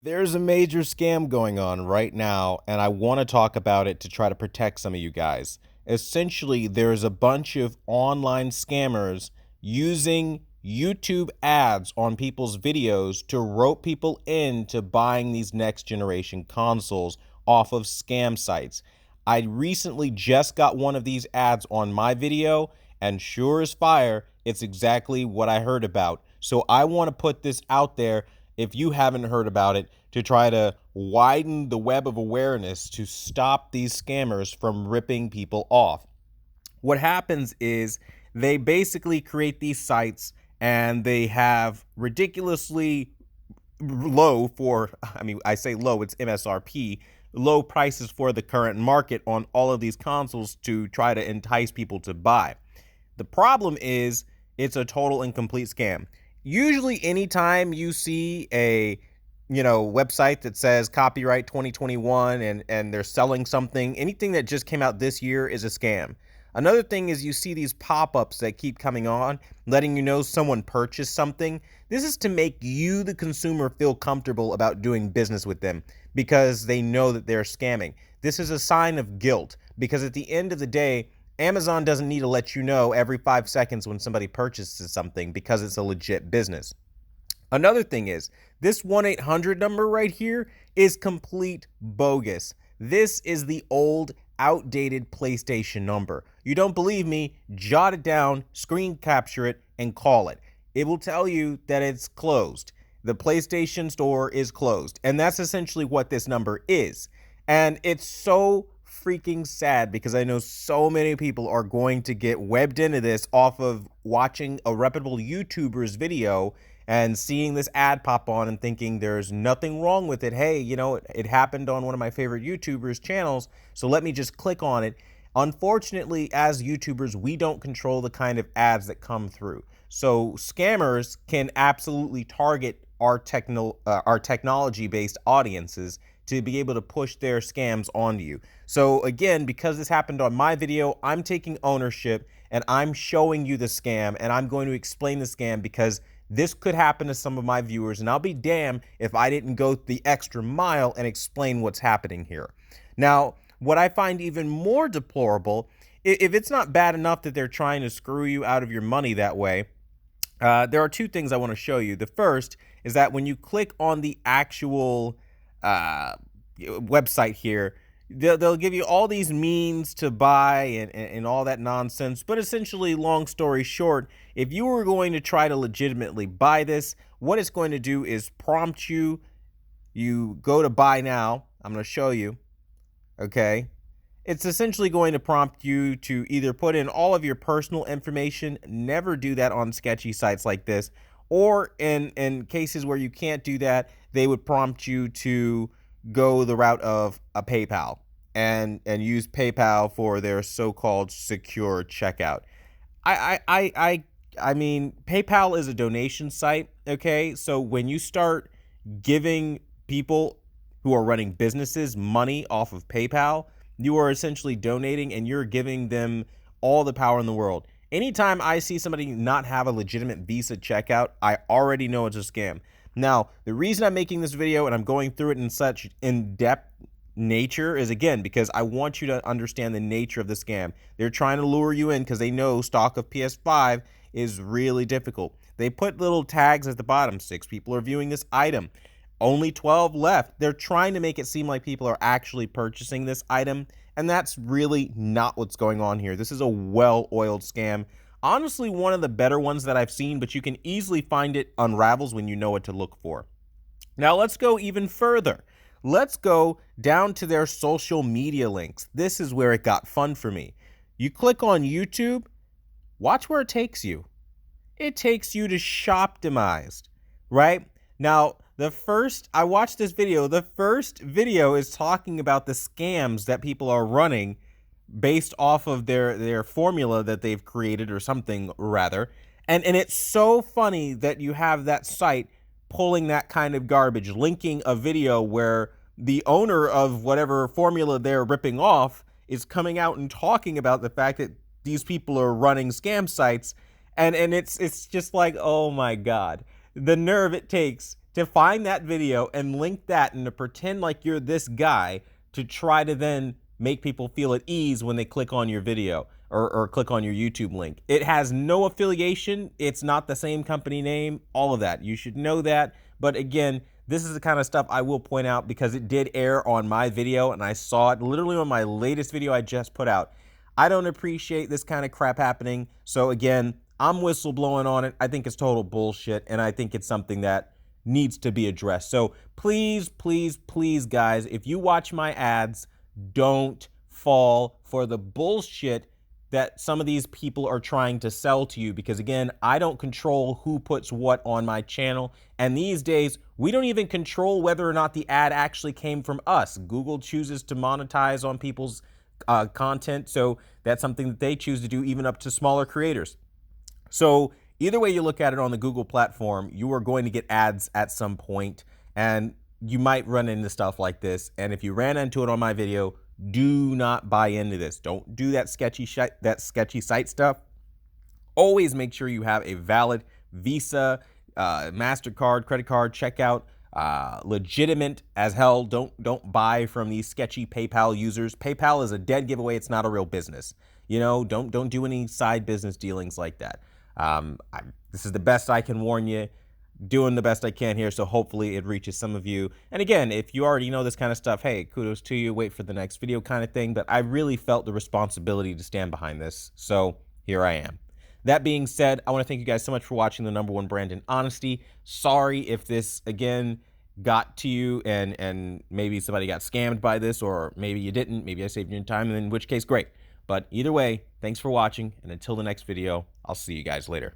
There's a major scam going on right now, and I want to talk about it to try to protect some of you guys. Essentially, there's a bunch of online scammers using YouTube ads on people's videos to rope people into buying these next generation consoles off of scam sites. I recently just got one of these ads on my video, and sure as fire, it's exactly what I heard about. So I want to put this out there if you haven't heard about it, to try to widen the web of awareness to stop these scammers from ripping people off. What happens is they basically create these sites and they have ridiculously low for, I mean, I say low, it's MSRP, low prices for the current market on all of these consoles to try to entice people to buy. The problem is it's a total and complete scam. Usually anytime you see a website that says copyright 2021 and they're selling something, anything that just came out this year is a scam. Another thing is you see these pop-ups that keep coming on, letting you know someone purchased something. This is to make you, the consumer, feel comfortable about doing business with them because they know that they're scamming. This is a sign of guilt because at the end of the day, Amazon doesn't need to let you know every 5 seconds when somebody purchases something because it's a legit business. Another thing is, this 1-800 number right here is complete bogus. This is the old, outdated PlayStation number. You don't believe me? Jot it down, screen capture it, and call it. It will tell you that it's closed. The PlayStation Store is closed. And that's essentially what this number is. And it's so freaking sad because I know so many people are going to get webbed into this off of watching a reputable YouTuber's video and seeing this ad pop on and thinking there's nothing wrong with it. Hey, it happened on one of my favorite YouTubers' channels, so let me just click on it. Unfortunately, as YouTubers, we don't control the kind of ads that come through. So scammers can absolutely target our technology-based audiences to be able to push their scams onto you. So again, because this happened on my video, I'm taking ownership and I'm showing you the scam and I'm going to explain the scam because this could happen to some of my viewers, and I'll be damned if I didn't go the extra mile and explain what's happening here. Now, what I find even more deplorable, if it's not bad enough that they're trying to screw you out of your money that way, there are two things I want to show you. The first is that when you click on the actual website here, they'll give you all these means to buy and all that nonsense. But essentially, long story short, if you were going to try to legitimately buy this, what it's going to do is prompt you. You go to buy now. I'm going to show you. Okay. It's essentially going to prompt you to either put in all of your personal information. Never do that on sketchy sites like this. Or in cases where you can't do that, they would prompt you to go the route of a PayPal and use PayPal for their so-called secure checkout. I mean, PayPal is a donation site, okay? So when you start giving people who are running businesses money off of PayPal, you are essentially donating and you're giving them all the power in the world. Anytime I see somebody not have a legitimate Visa checkout, I already know it's a scam. Now, the reason I'm making this video and I'm going through it in such in-depth nature is, again, because I want you to understand the nature of the scam. They're trying to lure you in because they know stock of PS5 is really difficult. They put little tags at the bottom. 6 people are viewing this item. Only 12 left. They're trying to make it seem like people are actually purchasing this item, and that's really not what's going on here. This is a well-oiled scam. Honestly, one of the better ones that I've seen, but you can easily find it unravels when you know what to look for. Now, let's go even further. Let's go down to their social media links. This is where it got fun for me. You click on YouTube, watch where it takes you. It takes you to Shoptimized, right? Now, I watched this video. The first video is talking about the scams that people are running based off of their formula that they've created or something rather. And it's so funny that you have that site pulling that kind of garbage, linking a video where the owner of whatever formula they're ripping off is coming out and talking about the fact that these people are running scam sites. And it's just like, oh my God, the nerve it takes to find that video and link that and to pretend like you're this guy to try to then make people feel at ease when they click on your video or click on your YouTube link. It has no affiliation. It's not the same company name, all of that. You should know that. But again, this is the kind of stuff I will point out because it did air on my video and I saw it literally on my latest video I just put out. I don't appreciate this kind of crap happening. So again, I'm whistleblowing on it. I think it's total bullshit and I think it's something that needs to be addressed. So please, please, please, guys, if you watch my ads, don't fall for the bullshit that some of these people are trying to sell to you, because again, I don't control who puts what on my channel. And these days, we don't even control whether or not the ad actually came from us. Google chooses to monetize on people's content. So that's something that they choose to do, even up to smaller creators. So either way you look at it on the Google platform, you are going to get ads at some point, and you might run into stuff like this. And if you ran into it on my video, do not buy into this. Don't do that sketchy site stuff. Always make sure you have a valid Visa, MasterCard, credit card, checkout, legitimate as hell. Don't buy from these sketchy PayPal users. PayPal is a dead giveaway. It's not a real business. You know, don't do any side business dealings like that. This is the best I can warn you. Doing the best I can here, so hopefully it reaches some of you. And again, if you already know this kind of stuff, hey, kudos to you, wait for the next video kind of thing. But I really felt the responsibility to stand behind this, so here I am. That being said, I want to thank you guys so much for watching the #1 brand in honesty. Sorry if this, again, got to you and maybe somebody got scammed by this, or maybe you didn't. Maybe I saved you time, and in which case, great. But either way, thanks for watching, and until the next video, I'll see you guys later.